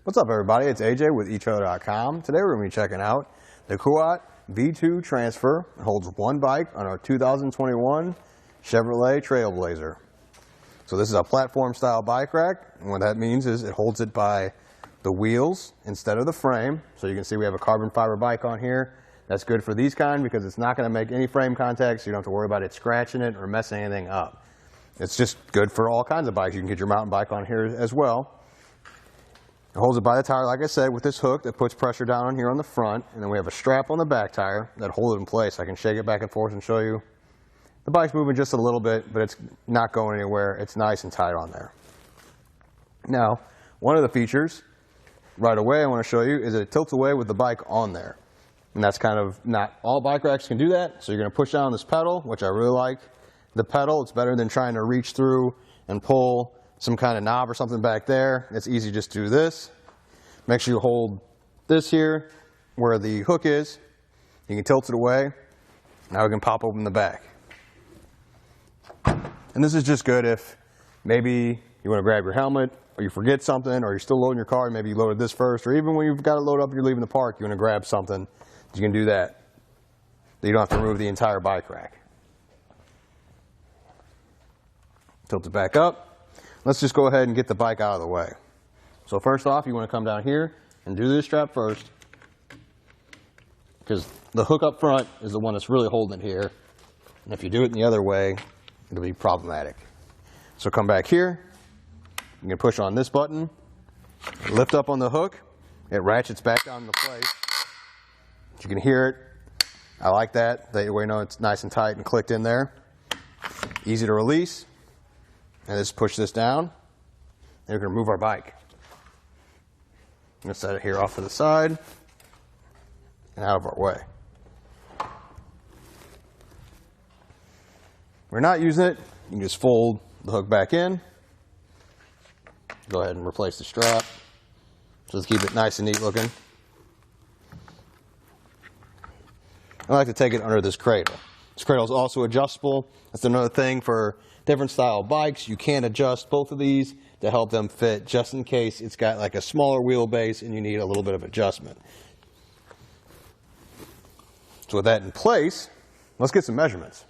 What's up, everybody? It's AJ with eTrailer.com. Today we're going to be checking out the Kuat V2 Transfer. It holds one bike on our 2021 Chevrolet Trailblazer. So this is a platform style bike rack, and what that means is it holds it by the wheels instead of the frame. So you can see we have a carbon fiber bike on here. That's good for these kind because it's not going to make any frame contact, so you don't have to worry about it scratching it or messing anything up. It's just good for all kinds of bikes. You can get your mountain bike on here as well. It holds it by the tire, like I said, with this hook that puts pressure down on here on the front, and then we have a strap on the back tire that holds it in place. I can shake it back and forth and show you. The bike's moving just a little bit, but it's not going anywhere. It's nice and tight on there. Now, one of the features right away I want to show you is that it tilts away with the bike on there. And that's kind of, not all bike racks can do that, so you're going to push down this pedal, which I really like. The pedal, it's better than trying to reach through and pull some kind of knob or something back there. It's easy, just do this. Make sure you hold this here where the hook is. You can tilt it away. Now we can pop open the back. And this is just good if maybe you want to grab your helmet or you forget something or you're still loading your car, maybe you loaded this first, or even when you've got to load up and you're leaving the park, you want to grab something, you can do that. You don't have to remove the entire bike rack. Tilt it back up. Let's just go ahead and get the bike out of the way. So first off, you want to come down here and do this strap first, because the hook up front is the one that's really holding it here. And if you do it the other way, it'll be problematic. So come back here. You can push on this button, lift up on the hook. It ratchets back down into place. You can hear it. I like that. That way you know it's nice and tight and clicked in there. Easy to release. And just push this down, and we're going to move our bike. I'm going to set it here off to the side and out of our way. We're not using it. You can just fold the hook back in. Go ahead and replace the strap. So let's keep it nice and neat looking. I like to take it under this cradle. This cradle is also adjustable. That's another thing for different style bikes. You can adjust both of these to help them fit just in case it's got like a smaller wheelbase and you need a little bit of adjustment. So with that in place, let's get some measurements.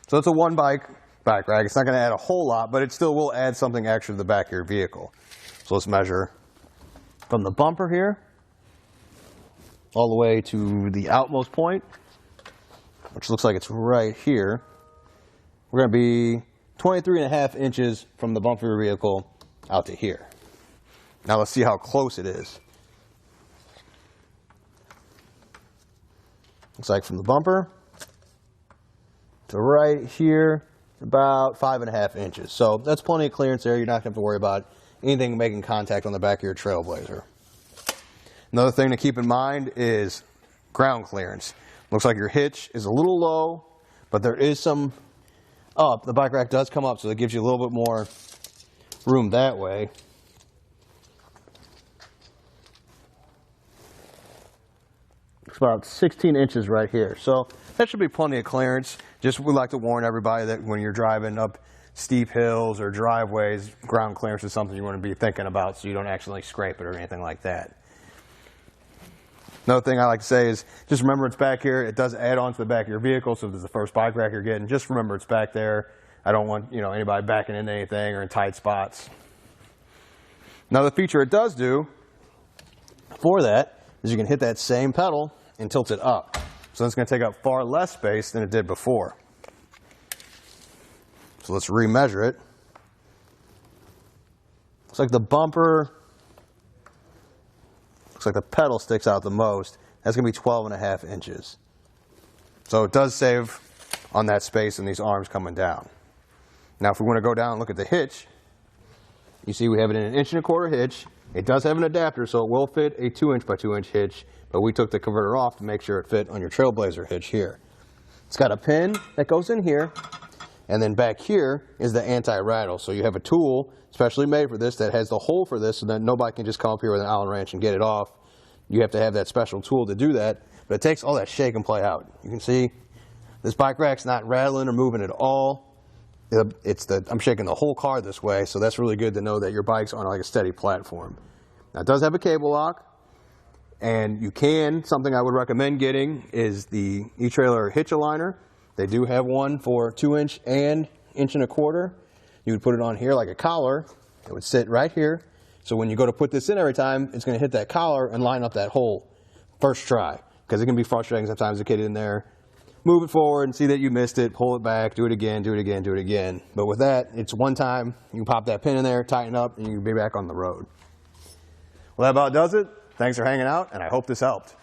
So it's a one bike rack. It's not going to add a whole lot, but it still will add something extra to the back of your vehicle. So let's measure from the bumper here all the way to the outmost point, which looks like it's right here. We're going to be 23.5 inches from the bumper of your vehicle out to here. Now let's see how close it is. Looks like from the bumper to right here, about 5.5 inches. So that's plenty of clearance there. You're not going to have to worry about anything making contact on the back of your Trailblazer. Another thing to keep in mind is ground clearance. Looks like your hitch is a little low, but there is some up. The bike rack does come up, so it gives you a little bit more room that way. It's about 16 inches right here. So that should be plenty of clearance. Just we like to warn everybody that when you're driving up steep hills or driveways, ground clearance is something you want to be thinking about so you don't accidentally scrape it or anything like that. Another thing I like to say is just remember it's back here. It does add on to the back of your vehicle, so if this is the first bike rack you're getting, just remember it's back there. I don't want anybody backing into anything or in tight spots. Another feature it does do for that is you can hit that same pedal and tilt it up. So it's going to take up far less space than it did before. So let's remeasure it. Looks like the bumper, looks like the pedal sticks out the most. That's going to be 12.5 inches. So it does save on that space and these arms coming down. Now if we want to go down and look at the hitch, you see we have it in an 1.25 inch hitch. It does have an adapter, so it will fit a 2-inch by 2-inch hitch, but we took the converter off to make sure it fit on your Trailblazer hitch here. It's got a pin that goes in here, and then back here is the anti-rattle. So you have a tool specially made for this that has the hole for this so that nobody can just come up here with an Allen wrench and get it off. You have to have that special tool to do that, but it takes all that shake and play out. You can see this bike rack's not rattling or moving at all. I'm shaking the whole car this way, so that's really good to know that your bike's on like a steady platform. Now, it does have a cable lock, and something I would recommend getting is the e-trailer hitch aligner. They do have one for 2-inch and 1.25 inch. You would put it on here like a collar. It would sit right here. So when you go to put this in every time, it's going to hit that collar and line up that hole first try, because it can be frustrating sometimes to get it in there. Move it forward and see that you missed it, pull it back, do it again, do it again, do it again. But with that, it's one time, you can pop that pin in there, tighten up, and you can be back on the road. Well, that about does it. Thanks for hanging out, and I hope this helped.